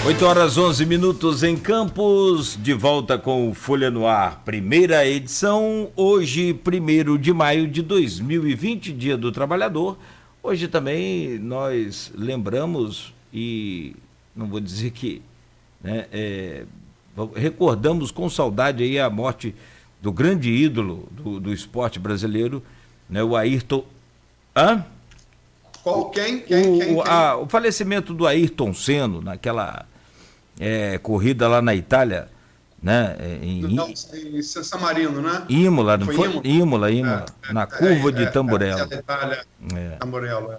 8h11 em Campos, de volta com o Folha no Ar, primeira edição, hoje 1º de maio de 2020, Dia do Trabalhador. Hoje também nós lembramos, e não vou dizer que, né, recordamos com saudade aí a morte do grande ídolo do esporte brasileiro, né, o Ayrton... Hã? Quem? O falecimento do Ayrton Senna, naquela... corrida lá na Itália, né? Em San Marino, né? Imola, não foi? Imola, na curva de Tamburello. Tamburello,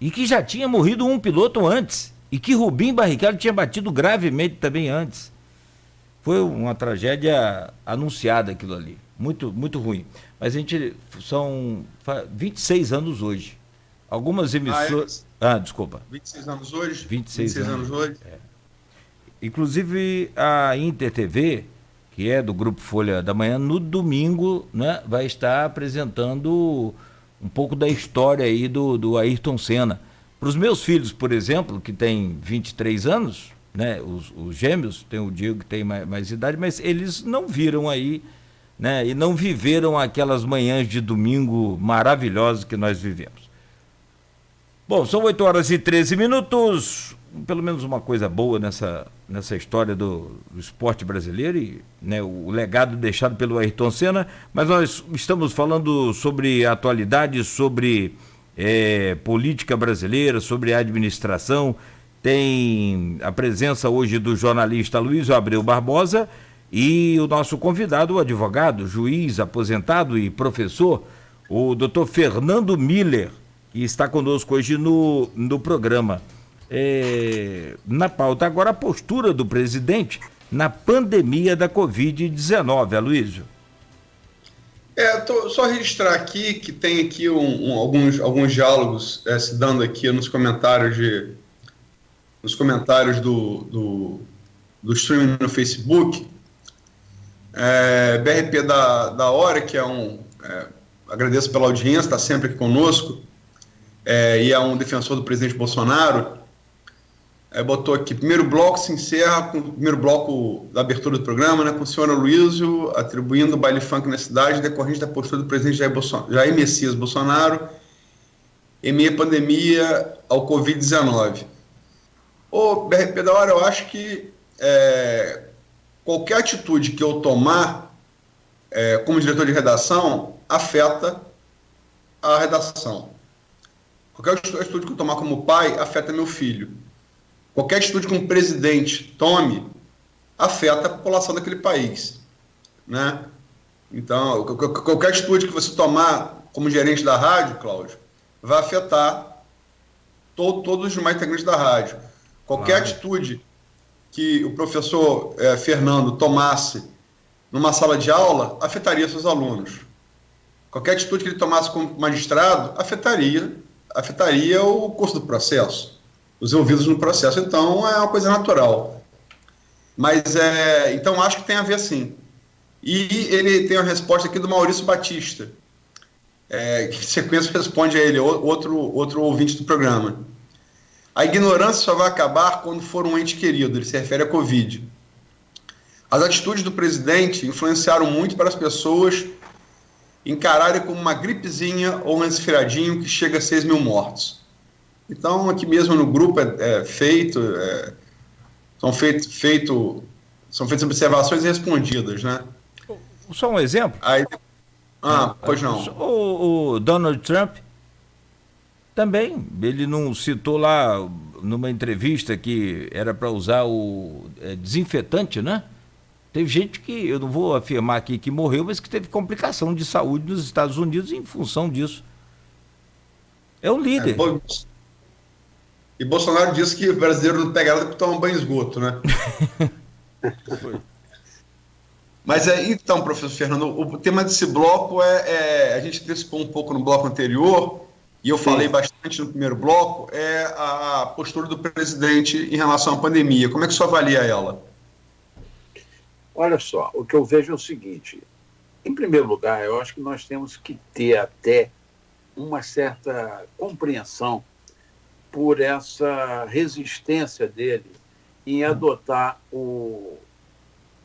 E que já tinha morrido um piloto antes, e que Rubinho Barrichello tinha batido gravemente também antes. Foi uma tragédia anunciada aquilo ali, muito, muito ruim. Mas a gente, são 26 anos hoje. Algumas emissoras... desculpa. 26 anos hoje? 26 anos hoje. Inclusive a Inter TV, que é do Grupo Folha da Manhã, no domingo, né, vai estar apresentando um pouco da história aí do Ayrton Senna. Para os meus filhos, por exemplo, que têm 23 anos, né, os gêmeos, tem o Diego que tem mais idade, mas eles não viram aí, né, e não viveram aquelas manhãs de domingo maravilhosas que nós vivemos. Bom, são 8h13, pelo menos uma coisa boa nessa história do esporte brasileiro e, né, o legado deixado pelo Ayrton Senna, mas nós estamos falando sobre atualidade, sobre política brasileira, sobre administração. Tem a presença hoje do jornalista Luiz Abreu Barbosa e o nosso convidado, o advogado, juiz, aposentado e professor, o Dr. Fernando Miller, que está conosco hoje no programa. Na pauta agora a postura do presidente na pandemia da Covid-19, Aloysio. Só registrar aqui que tem aqui alguns diálogos se dando aqui nos comentários do streaming no Facebook. BRP da Hora, que agradeço pela audiência, está sempre aqui conosco, e é um defensor do presidente Bolsonaro. Botou aqui, primeiro bloco se encerra com o primeiro bloco da abertura do programa, né, com o senhor Aloysio atribuindo o baile funk na cidade decorrente da postura do presidente Jair Messias Bolsonaro em meio à pandemia ao Covid-19. BRP da Hora, eu acho que qualquer atitude que eu tomar como diretor de redação afeta a redação. Qualquer atitude que eu tomar como pai afeta meu filho. Qualquer atitude que um presidente tome afeta a população daquele país, né? Então, qualquer atitude que você tomar como gerente da rádio, Cláudio, vai afetar todos os demais integrantes da rádio. Qualquer atitude que o professor Fernando tomasse numa sala de aula afetaria seus alunos. Qualquer atitude que ele tomasse como magistrado afetaria o curso do processo, os envolvidos no processo. Então, é uma coisa natural. Mas, então, acho que tem a ver, sim. E ele tem a resposta aqui do Maurício Batista, que, em sequência, responde a ele, outro ouvinte do programa. A ignorância só vai acabar quando for um ente querido, ele se refere à Covid. As atitudes do presidente influenciaram muito para as pessoas encararem como uma gripezinha ou um resfriadinho que chega a 6 mil mortos. Então, aqui mesmo no grupo são feitas observações respondidas, né? Só um exemplo? Pois não. O Donald Trump também, ele não citou lá numa entrevista que era para usar o desinfetante, né? Teve gente que, eu não vou afirmar aqui que morreu, mas que teve complicação de saúde nos Estados Unidos em função disso. É um líder. E Bolsonaro disse que o brasileiro não pega nada porque toma banho em esgoto, né? Foi. Mas então, professor Fernando, o tema desse bloco a gente antecipou um pouco no bloco anterior, e eu falei bastante no primeiro bloco, a postura do presidente em relação à pandemia. Como é que o senhor avalia ela? Olha só, o que eu vejo é o seguinte: em primeiro lugar, eu acho que nós temos que ter até uma certa compreensão por essa resistência dele em adotar o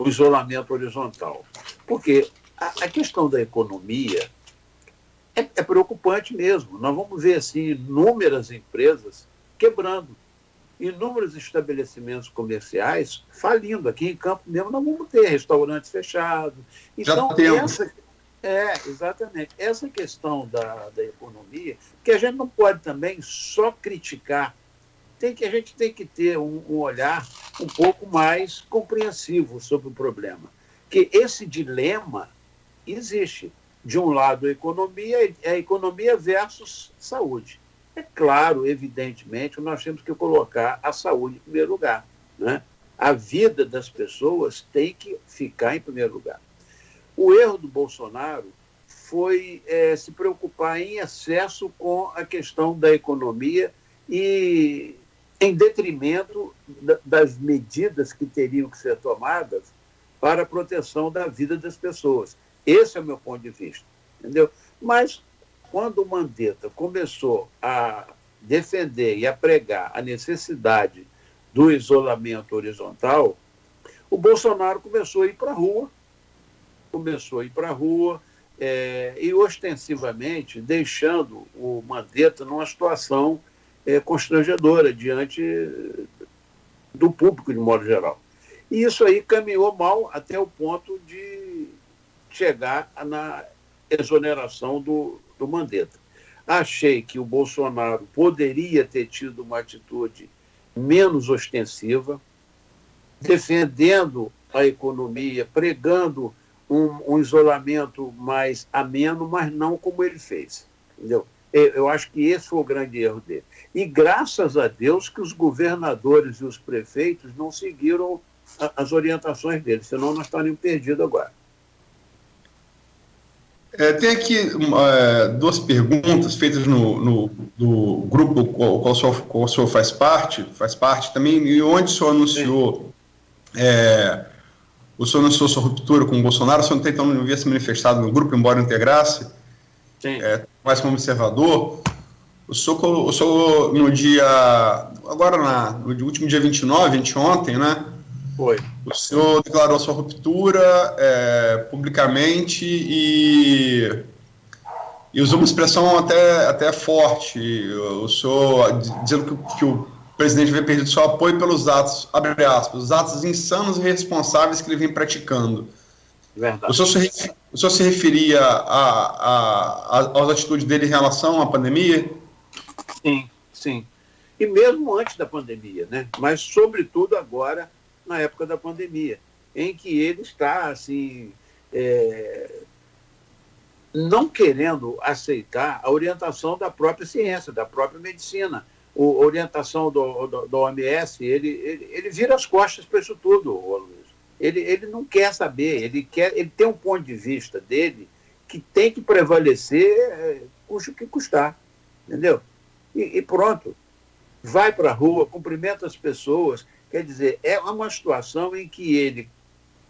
isolamento horizontal. Porque a questão da economia é preocupante mesmo. Nós vamos ver assim, inúmeras empresas quebrando, inúmeros estabelecimentos comerciais falindo. Aqui em Campo mesmo nós vamos ter restaurantes fechados. Então, exatamente. Essa questão da economia, que a gente não pode também só criticar, a gente tem que ter um olhar um pouco mais compreensivo sobre o problema. Que esse dilema existe. De um lado, a economia versus saúde. É claro, evidentemente, nós temos que colocar a saúde em primeiro lugar, né? A vida das pessoas tem que ficar em primeiro lugar. O erro do Bolsonaro foi se preocupar em excesso com a questão da economia e em detrimento das medidas que teriam que ser tomadas para a proteção da vida das pessoas. Esse é o meu ponto de vista, entendeu? Mas, quando o Mandetta começou a defender e a pregar a necessidade do isolamento horizontal, o Bolsonaro começou a ir para a rua, e ostensivamente deixando o Mandetta numa situação constrangedora diante do público, de modo geral. E isso aí caminhou mal até o ponto de chegar na exoneração do Mandetta. Achei que o Bolsonaro poderia ter tido uma atitude menos ostensiva, defendendo a economia, pregando um isolamento mais ameno, mas não como ele fez. Entendeu? Eu acho que esse foi o grande erro dele. E graças a Deus que os governadores e os prefeitos não seguiram as orientações dele, senão nós estaríamos perdidos agora. Tem aqui duas perguntas feitas no grupo qual o senhor faz parte também, e onde o senhor anunciou sua ruptura com o Bolsonaro. O senhor não tem, então, não havia se manifestado no grupo, embora integrasse, mais como observador. O senhor no dia, agora no último dia 29, anteontem, né? Foi. O senhor declarou sua ruptura publicamente e usou uma expressão até forte. O senhor dizendo que o presidente havia perdido seu apoio pelos atos, abre aspas, os atos insanos e irresponsáveis que ele vem praticando. Verdade. O senhor se referia às atitudes dele em relação à pandemia? Sim. E mesmo antes da pandemia, né? Mas, sobretudo, agora, na época da pandemia, em que ele está, assim, não querendo aceitar a orientação da própria ciência, da própria medicina. A orientação do OMS, ele vira as costas para isso tudo, Luiz. Ele não quer saber, ele tem um ponto de vista dele que tem que prevalecer, custe o que custar, entendeu? E pronto, vai para a rua, cumprimenta as pessoas. Quer dizer, é uma situação em que ele,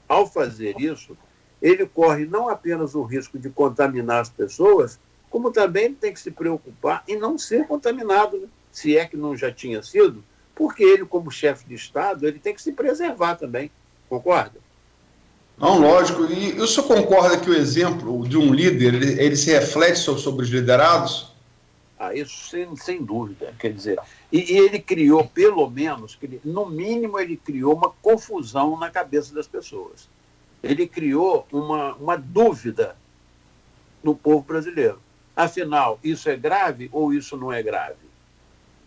ao fazer isso, ele corre não apenas o risco de contaminar as pessoas, como também ele tem que se preocupar em não ser contaminado, né? Se é que não já tinha sido, porque ele, como chefe de Estado, ele tem que se preservar também. Concorda? Não, lógico. E o senhor concorda que o exemplo de um líder, ele se reflete sobre os liderados? Isso sem dúvida. Quer dizer, e ele criou, pelo menos, no mínimo, ele criou uma confusão na cabeça das pessoas. Ele criou uma dúvida no povo brasileiro. Afinal, isso é grave ou isso não é grave?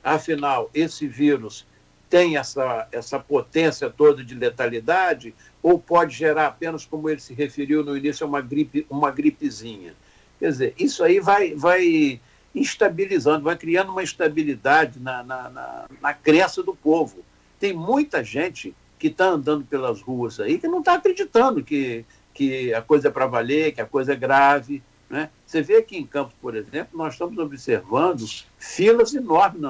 Afinal, esse vírus tem essa potência toda de letalidade ou pode gerar apenas, como ele se referiu no início, uma gripezinha? Quer dizer, isso aí vai instabilizando, vai criando uma instabilidade na crença do povo. Tem muita gente que está andando pelas ruas aí que não está acreditando que a coisa é para valer, que a coisa é grave, né? Você vê aqui em Campos, por exemplo, nós estamos observando filas enormes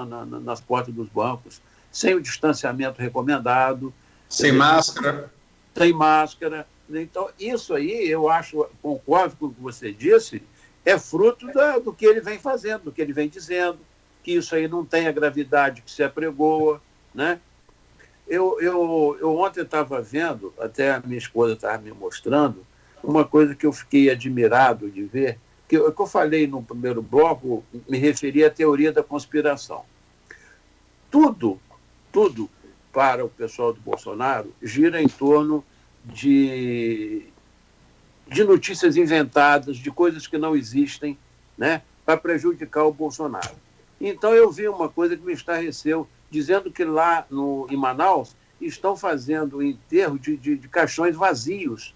nas portas dos bancos, sem o distanciamento recomendado. Sem máscara. Sem máscara. Então, isso aí, eu acho, concordo com o que você disse, é fruto do que ele vem fazendo, do que ele vem dizendo, que isso aí não tem a gravidade que se apregoa, né? eu ontem estava vendo, até a minha esposa estava me mostrando, uma coisa que eu fiquei admirado de ver, que eu falei no primeiro bloco, me referi à teoria da conspiração. Tudo para o pessoal do Bolsonaro gira em torno de notícias inventadas, de coisas que não existem, né, para prejudicar o Bolsonaro. Então eu vi uma coisa que me estarreceu, dizendo que lá em Manaus estão fazendo o enterro de caixões vazios.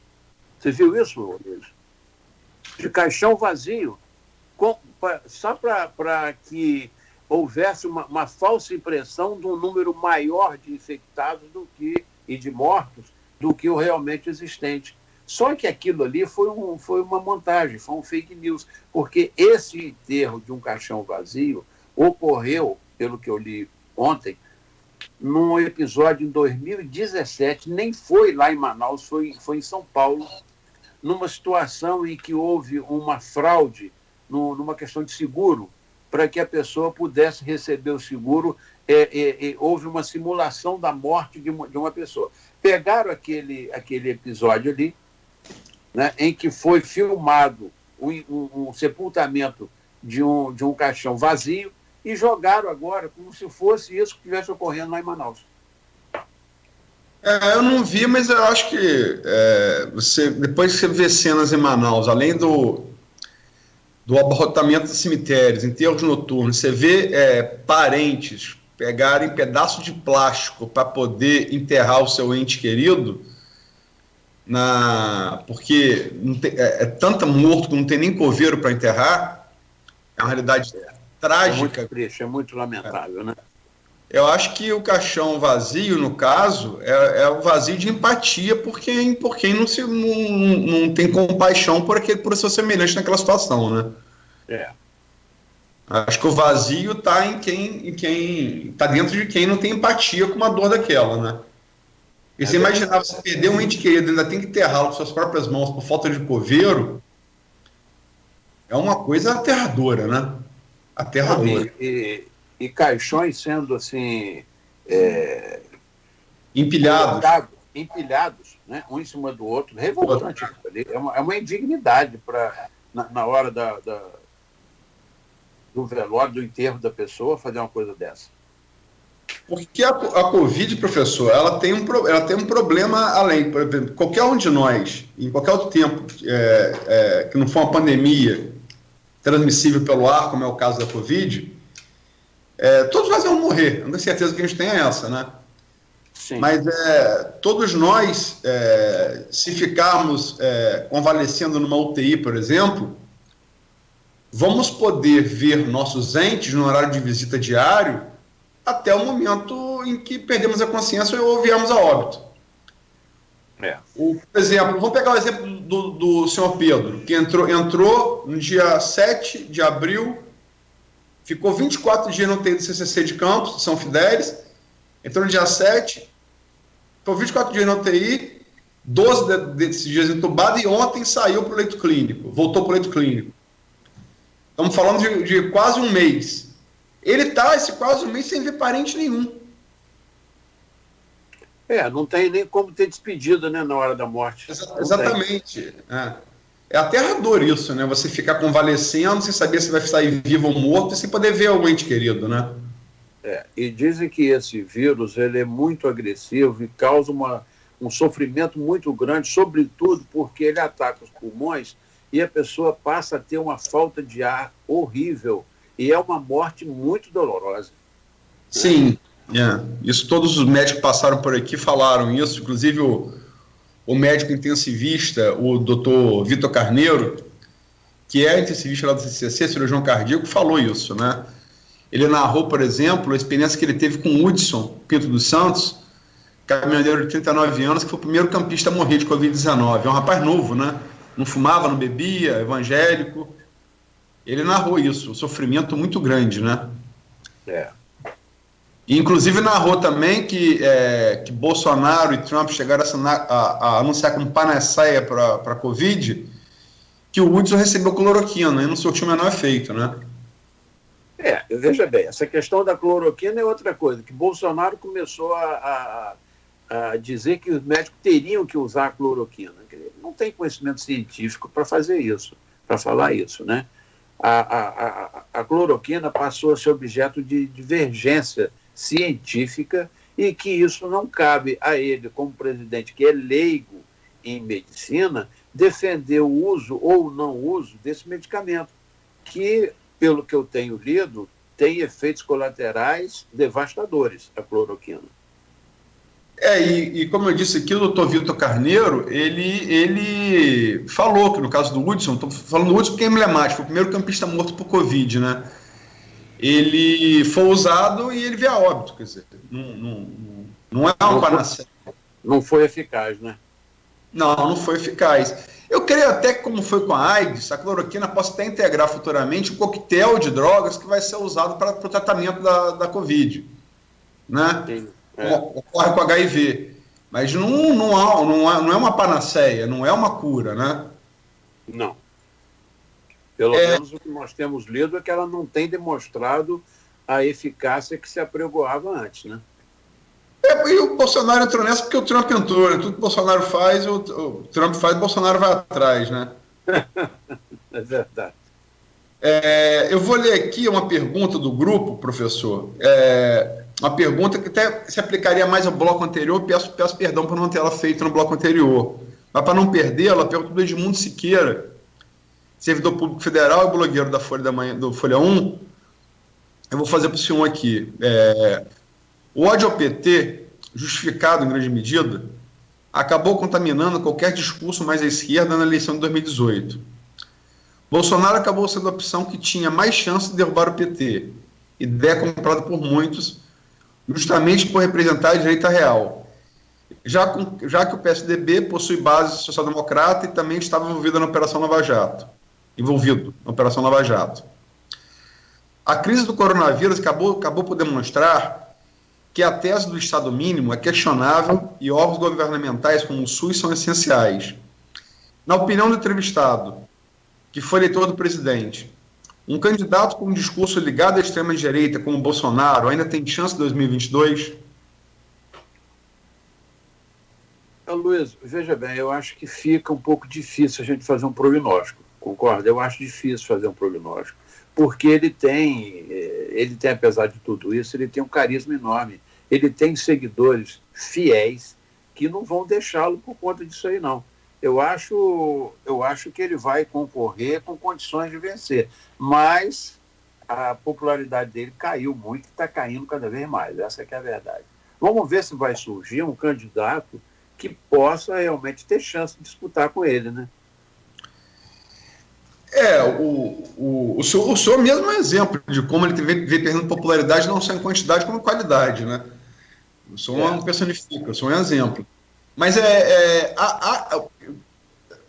Você viu isso, Luiz? De caixão vazio, só para que houvesse uma falsa impressão de um número maior de infectados e de mortos do que o realmente existente. Só que aquilo ali foi uma montagem, foi um fake news, porque esse enterro de um caixão vazio ocorreu, pelo que eu li ontem, num episódio em 2017, nem foi lá em Manaus, foi em São Paulo, numa situação em que houve uma fraude numa questão de seguro, para que a pessoa pudesse receber o seguro, houve uma simulação da morte de uma pessoa. Pegaram aquele episódio ali, né, em que foi filmado um sepultamento de um caixão vazio e jogaram agora como se fosse isso que estivesse ocorrendo lá em Manaus. Eu não vi, mas eu acho que depois que você vê cenas em Manaus, além do abarrotamento de cemitérios, enterros noturnos, você vê parentes pegarem pedaço de plástico para poder enterrar o seu ente querido, porque é tanto morto que não tem nem coveiro para enterrar, é uma realidade trágica. É muito triste, é muito lamentável, né? Eu acho que o caixão vazio, no caso, é o vazio de empatia por quem não tem compaixão por seu semelhante naquela situação, né? Acho que o vazio está em quem está dentro de quem não tem empatia com uma dor daquela, né? E você imaginar, você perder um ente querido, ainda tem que enterrá-lo com suas próprias mãos por falta de coveiro, é uma coisa aterradora, né? Aterradora. E caixões sendo assim empilhados, né, um em cima do outro, revoltante. É uma indignidade na hora do velório, do enterro da pessoa, fazer uma coisa dessa. Porque a Covid, professor, ela tem um problema além. Por exemplo, qualquer um de nós, em qualquer outro tempo, que não for uma pandemia transmissível pelo ar, como é o caso da Covid, todos nós vamos morrer. Não tenho certeza que a gente tenha essa, né? Sim. Mas todos nós, se ficarmos convalescendo numa UTI, por exemplo, vamos poder ver nossos entes no horário de visita diário até o momento em que perdemos a consciência ou viemos a óbito. Por exemplo, vamos pegar o exemplo do senhor Pedro, que entrou no dia 7 de abril, ficou 24 dias no UTI do CCC de Campos, de São Fidélis, entrou no dia 7, ficou 24 dias no UTI, 12 desses dias entubado, e ontem saiu para o leito clínico, voltou para o leito clínico. Estamos falando de quase um mês. Ele está esse quase um mês sem ver parente nenhum. Não tem nem como ter despedida, né, na hora da morte. Exatamente. É aterrador isso, né? Você ficar convalescendo sem saber se vai sair vivo ou morto e sem poder ver algum ente querido, né? E dizem que esse vírus ele é muito agressivo e causa um sofrimento muito grande, sobretudo porque ele ataca os pulmões e a pessoa passa a ter uma falta de ar horrível e é uma morte muito dolorosa. Sim, isso todos os médicos que passaram por aqui falaram isso, inclusive o médico intensivista, o doutor Vitor Carneiro, que é intensivista lá do CCC, cirurgião cardíaco, falou isso, né? Ele narrou, por exemplo, a experiência que ele teve com o Hudson Pinto dos Santos, caminhoneiro de 39 anos, que foi o primeiro campista a morrer de Covid-19. É um rapaz novo, né? Não fumava, não bebia, evangélico. Ele narrou isso, um sofrimento muito grande, né? E, inclusive, narrou também que Bolsonaro e Trump chegaram a anunciar como panaceia para a Covid, que o Hudson recebeu cloroquina e não surtiu o menor efeito, né? Veja bem, essa questão da cloroquina é outra coisa, que Bolsonaro começou a dizer que os médicos teriam que usar a cloroquina. Ele não tem conhecimento científico para fazer isso, para falar isso, né? A cloroquina passou a ser objeto de divergência científica e que isso não cabe a ele, como presidente, que é leigo em medicina, defender o uso ou não uso desse medicamento, que, pelo que eu tenho lido, tem efeitos colaterais devastadores, a cloroquina. E como eu disse aqui, o doutor Vitor Carneiro, ele falou que no caso do Hudson, estou falando do Hudson porque é emblemático, foi o primeiro campista morto por Covid, né? Ele foi usado e ele veio a óbito, quer dizer, não é uma panaceia. Não foi eficaz, né? Não foi eficaz. Eu creio até que, como foi com a AIDS, a cloroquina possa até integrar futuramente um coquetel de drogas que vai ser usado para o tratamento da Covid, né? Sim. Ocorre com HIV. Mas não é uma panaceia, não é uma cura, né? Não. Pelo menos o que nós temos lido é que ela não tem demonstrado a eficácia que se apregoava antes, né? E o Bolsonaro entrou nessa porque o Trump entrou, né? Tudo que o Bolsonaro faz, o Trump faz, o Bolsonaro vai atrás, né? É verdade. Eu vou ler aqui uma pergunta do grupo, professor. Uma pergunta que até se aplicaria mais ao bloco anterior, peço perdão por não tê-la feito no bloco anterior. Mas para não perdê-la, a pergunta do Edmundo Siqueira, servidor público federal e blogueiro da Folha da Manhã, do Folha 1. Eu vou fazer para o senhor aqui. O ódio ao PT, justificado em grande medida, acabou contaminando qualquer discurso mais à esquerda na eleição de 2018. Bolsonaro acabou sendo a opção que tinha mais chance de derrubar o PT, ideia comprada por muitos, justamente por representar a direita real, já que o PSDB possui base social-democrata e também estava envolvido na Operação Lava Jato. A crise do coronavírus acabou por demonstrar que a tese do Estado mínimo é questionável e órgãos governamentais como o SUS são essenciais. Na opinião do entrevistado, que foi eleitor do presidente, um candidato com um discurso ligado à extrema-direita, como Bolsonaro, ainda tem chance em 2022? Luiz, veja bem, eu acho que fica um pouco difícil a gente fazer um prognóstico, concorda? Eu acho difícil fazer um prognóstico, porque ele tem, apesar de tudo isso, ele tem um carisma enorme, ele tem seguidores fiéis que não vão deixá-lo por conta disso aí, não. Eu acho que ele vai concorrer com condições de vencer, mas a popularidade dele caiu muito e está caindo cada vez mais, essa que é a verdade. Vamos ver se vai surgir um candidato que possa realmente ter chance de disputar com ele, né? O senhor mesmo é um exemplo de como ele vem perdendo popularidade não só em quantidade como em qualidade, né? O senhor não personifica, o senhor é um exemplo. Mas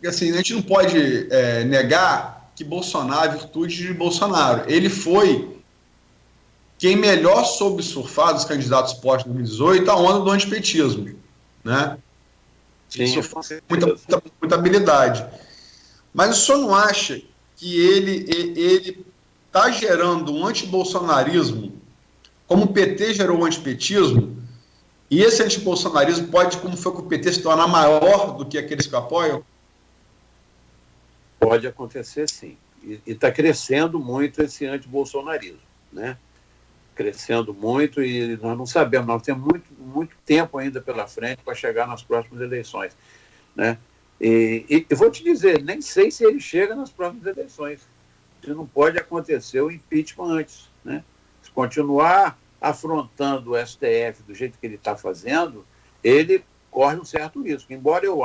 assim, a gente não pode negar que Bolsonaro, a virtude de Bolsonaro, ele foi quem melhor soube surfar dos candidatos pós-2018 a onda do antipetismo, né? Sim, isso foi muita habilidade. Mas o senhor não acha que ele está gerando um antibolsonarismo, como o PT gerou o antipetismo, e esse antibolsonarismo pode, como foi com o PT, se tornar maior do que aqueles que o apoiam? Pode acontecer, sim. E está crescendo muito esse antibolsonarismo, né? Crescendo muito e nós não sabemos, nós temos muito tempo ainda pela frente para chegar nas próximas eleições, né? E eu vou te dizer, nem sei se ele chega nas próximas eleições. Se não pode acontecer o impeachment antes, né? Se continuar afrontando o STF do jeito que ele está fazendo, ele corre um certo risco. Embora eu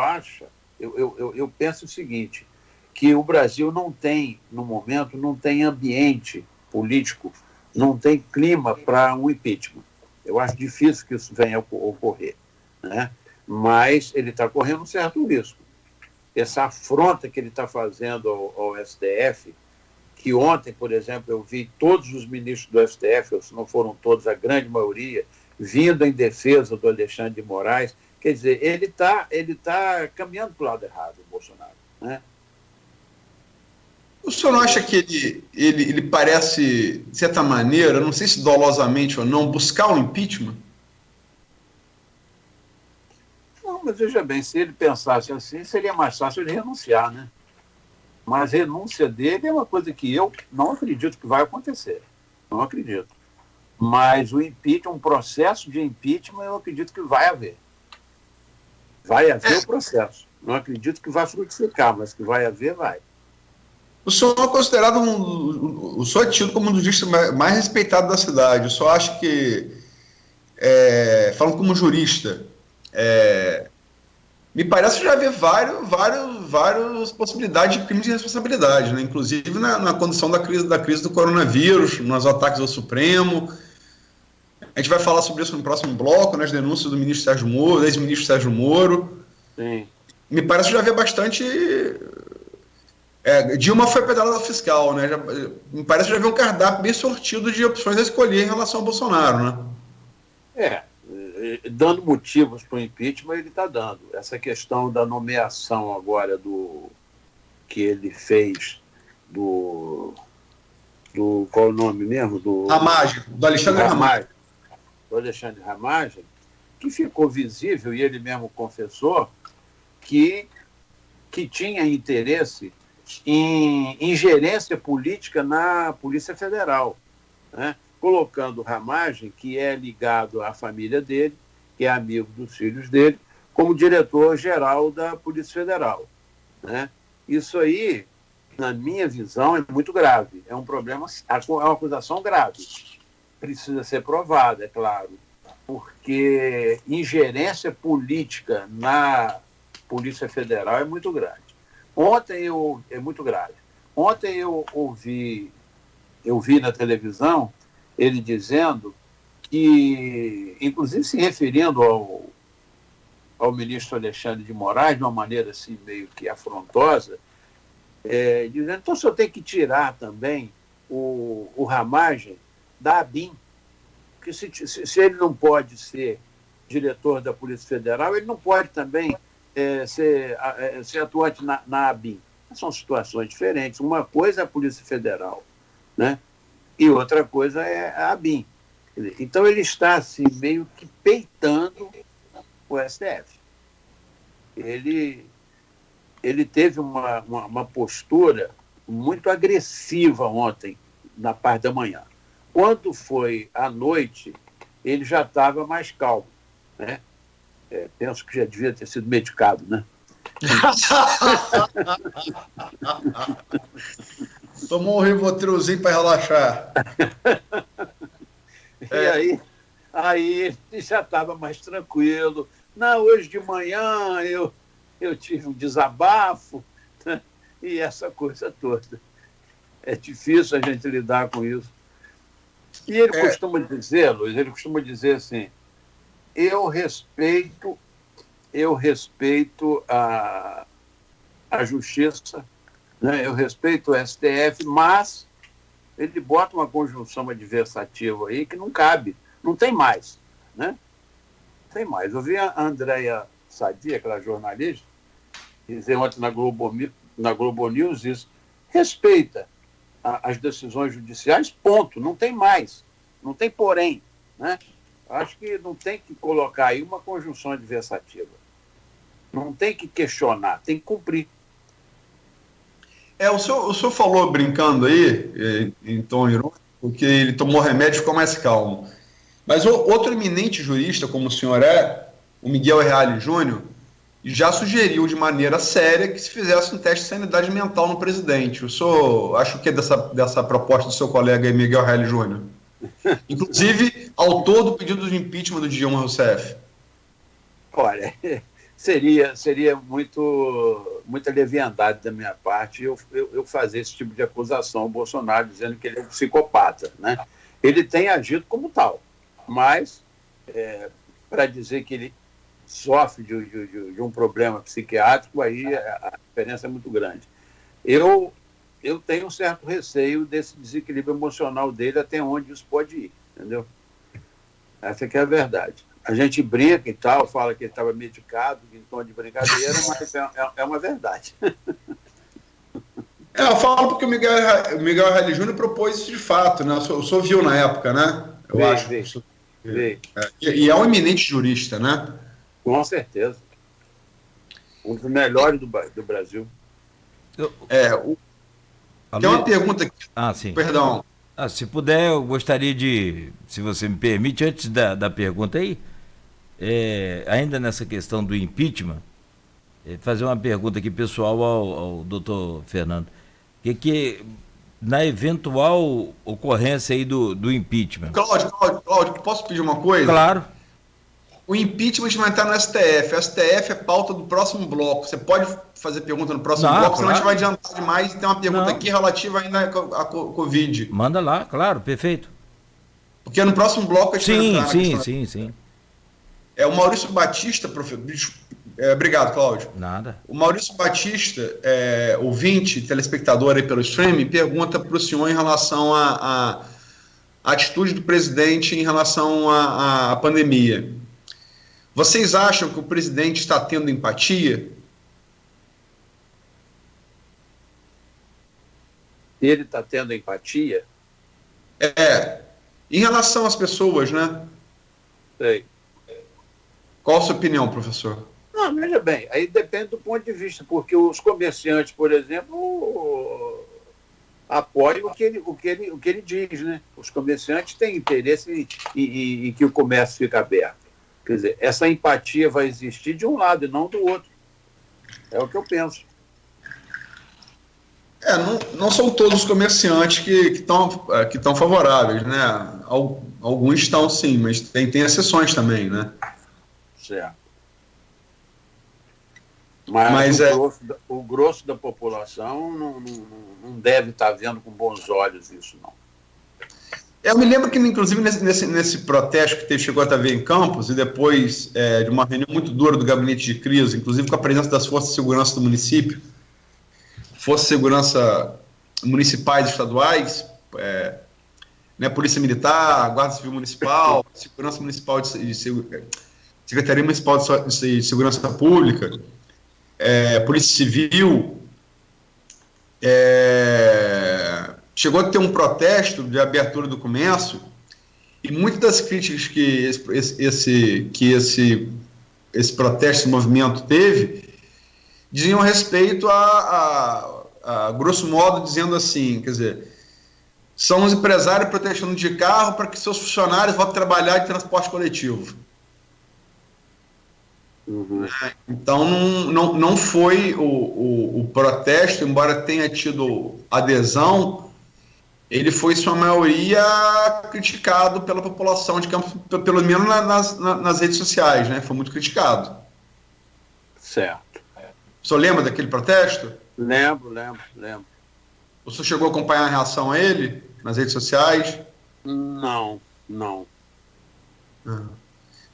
pense o seguinte, que o Brasil não tem, no momento, não tem ambiente político, não tem clima para um impeachment. Eu acho difícil que isso venha a ocorrer, né? Mas ele está correndo um certo risco. Essa afronta que ele está fazendo ao STF, que ontem, por exemplo, eu vi todos os ministros do STF, se não foram todos, a grande maioria, vindo em defesa do Alexandre de Moraes. Quer dizer, ele tá caminhando para o lado errado, o Bolsonaro, né? O senhor não acha que ele parece, de certa maneira, não sei se dolosamente ou não, buscar o impeachment? Não, mas veja bem, se ele pensasse assim, seria mais fácil ele renunciar, né? Mas a renúncia dele é uma coisa que eu não acredito que vai acontecer. Não acredito. Mas o impeachment, um processo de impeachment, eu acredito que vai haver. Vai haver o processo. Não acredito que vai frutificar, mas que vai haver, vai. O senhor é considerado o senhor é tido como um dos juristas mais respeitados da cidade. Eu só acho que, falando como jurista, me parece já haver várias possibilidades de crimes de responsabilidade, né? Inclusive na condição da crise do coronavírus, nos ataques ao Supremo. A gente vai falar sobre isso no próximo bloco, nas denúncias do ministro Sérgio Moro, do ex-ministro Sérgio Moro. Sim. Me parece já haver bastante. Dilma foi pedrada fiscal, né? Me parece já haver um cardápio bem sortido de opções a escolher em relação ao Bolsonaro, né? Dando motivos para o impeachment, ele está dando. Essa questão da nomeação agora que ele fez do qual é o nome mesmo? Ramagem, do Alexandre Ramagem. Do Alexandre Ramagem, que ficou visível, e ele mesmo confessou, que tinha interesse em ingerência política na Polícia Federal, né? Colocando Ramagem, que é ligado à família dele, que é amigo dos filhos dele, como diretor-geral da Polícia Federal, né? Isso aí, na minha visão, é muito grave. É um problema, é uma acusação grave. Precisa ser provada, é claro, porque ingerência política na Polícia Federal é muito grande. É muito grave. Ontem eu vi na televisão ele dizendo que, inclusive se referindo ao ministro Alexandre de Moraes, de uma maneira assim meio que afrontosa, dizendo, então o senhor tem que tirar também o Ramagem da ABIN, porque se ele não pode ser diretor da Polícia Federal, ele não pode também ser atuante na ABIN. São situações diferentes. Uma coisa é a Polícia Federal, né? E outra coisa é a ABIN. Então ele está assim, meio que peitando o STF. Ele teve uma postura muito agressiva ontem, na parte da manhã. Quando foi à noite, ele já estava mais calmo, né? Penso que já devia ter sido medicado, né? Tomou um Rivotrilzinho para relaxar. E aí ele já estava mais tranquilo. Não, hoje de manhã eu tive um desabafo, né? E essa coisa toda. É difícil a gente lidar com isso. E ele costuma dizer, Luiz, assim, eu respeito a justiça, né? Eu respeito o STF, mas ele bota uma conjunção adversativa aí que não cabe, não tem mais, né? Não tem mais. Eu vi a Andréia Sadi, aquela jornalista, dizer ontem na Globo News isso, respeita as decisões judiciais, ponto, não tem mais, não tem porém, né? Acho que não tem que colocar aí uma conjunção adversativa. Não tem que questionar, tem que cumprir. O senhor falou brincando aí, em tom irônico, que ele tomou remédio e ficou mais calmo. Mas outro eminente jurista, como o senhor o Miguel Reale Júnior, já sugeriu de maneira séria que se fizesse um teste de sanidade mental no presidente. O senhor acha o que dessa proposta do seu colega aí, Miguel Reale Júnior? Inclusive, autor do pedido de impeachment do Dilma Rousseff. Olha, seria muita leviandade da minha parte eu fazer esse tipo de acusação ao Bolsonaro, dizendo que ele é um psicopata, né? Ele tem agido como tal, mas para dizer que ele sofre de um problema psiquiátrico, aí a diferença é muito grande. Eu tenho um certo receio desse desequilíbrio emocional dele, até onde isso pode ir, entendeu? Essa que é a verdade. A gente brinca e tal, fala que ele estava medicado, em tom de brincadeira, mas é uma verdade. Eu falo porque o Miguel Reale Júnior propôs isso de fato, né? O senhor viu na época, né? Eu acho. E é um eminente jurista, né? Com certeza. Um dos melhores do Brasil. Tem uma pergunta aqui. Sim. Perdão. Se puder, eu gostaria de, se você me permite, antes da pergunta aí, ainda nessa questão do impeachment, fazer uma pergunta aqui pessoal ao doutor Fernando. Que na eventual ocorrência aí do impeachment... Cláudio, posso pedir uma coisa? Claro. O impeachment vai entrar no STF. O STF é pauta do próximo bloco. Você pode fazer pergunta no próximo bloco, senão a gente vai adiantar demais e tem uma pergunta aqui relativa ainda à Covid. Manda lá, claro, perfeito. Porque no próximo bloco a gente vai entrar na questão. Sim. O Maurício Batista, obrigado, Cláudio. Nada. O Maurício Batista, ouvinte, telespectador aí pelo streaming, pergunta para o senhor em relação à atitude do presidente em relação à pandemia. Vocês acham que o presidente está tendo empatia? Ele está tendo empatia? Em relação às pessoas, né? Sei. Qual a sua opinião, professor? Não, veja bem, aí depende do ponto de vista, porque os comerciantes, por exemplo, apoiam o que ele diz, né? Os comerciantes têm interesse em que o comércio fique aberto. Quer dizer, essa empatia vai existir de um lado e não do outro. É o que eu penso. Não são todos os comerciantes que estão favoráveis, né? Alguns estão sim, mas tem exceções também, né? Certo. Mas o grosso da população não deve estar vendo com bons olhos isso, não. Eu me lembro que, inclusive, nesse protesto que chegou a ver em Campos, e depois de uma reunião muito dura do gabinete de crise, inclusive com a presença das forças de segurança do município, forças de segurança municipais e estaduais, Polícia Militar, Guarda Civil Municipal, Segurança Municipal Secretaria Municipal de Segurança Pública, Polícia Civil, chegou a ter um protesto de abertura do comércio, e muitas das críticas que esse protesto, esse movimento teve, diziam respeito a grosso modo, dizendo assim, quer dizer, são os empresários protestando de carro para que seus funcionários voltem a trabalhar de transporte coletivo. Uhum. Então não foi o protesto, embora tenha tido adesão, ele foi em sua maioria criticado pela população de Campos, pelo menos nas redes sociais, né? Foi muito criticado. Certo. O senhor lembra daquele protesto? Lembro. O senhor chegou a acompanhar a reação a ele nas redes sociais? Não.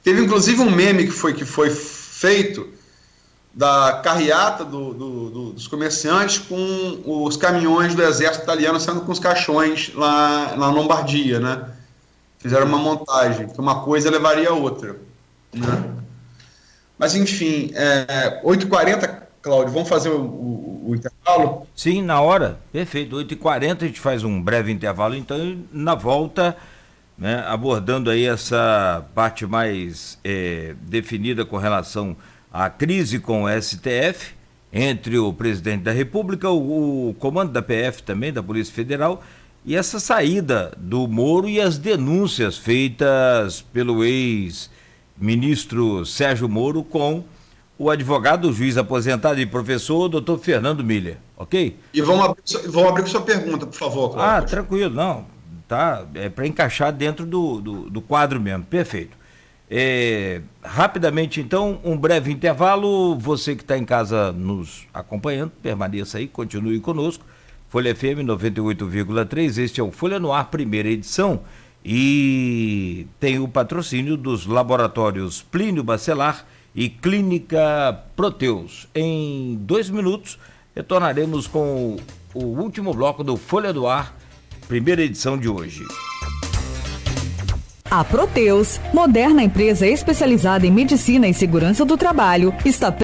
Teve inclusive um meme que foi feito da carreata dos comerciantes com os caminhões do exército italiano saindo com os caixões lá na Lombardia, né? Fizeram uma montagem, que uma coisa levaria a outra, né? Mas enfim, 8h40, Cláudio, vamos fazer o intervalo? Sim, na hora, perfeito, 8h40 a gente faz um breve intervalo, então na volta, né, abordando aí essa parte mais definida com relação à crise com o STF, entre o presidente da República, o comando da PF também, da Polícia Federal, e essa saída do Moro e as denúncias feitas pelo ex-ministro Sérgio Moro com o advogado, o juiz aposentado e professor, doutor Fernando Miller, ok? E vamos abrir com sua pergunta, por favor, Cláudio. Tranquilo, não, tá, é para encaixar dentro do quadro mesmo, perfeito. Rapidamente, então, um breve intervalo, você que está em casa nos acompanhando, permaneça aí, continue conosco, Folha FM 98,3, este é o Folha no Ar, primeira edição, e tem o patrocínio dos laboratórios Plínio Bacelar e Clínica Proteus. Em 2 minutos, retornaremos com o último bloco do Folha do Ar, primeira edição de hoje. A Proteus, moderna empresa especializada em medicina e segurança do trabalho, está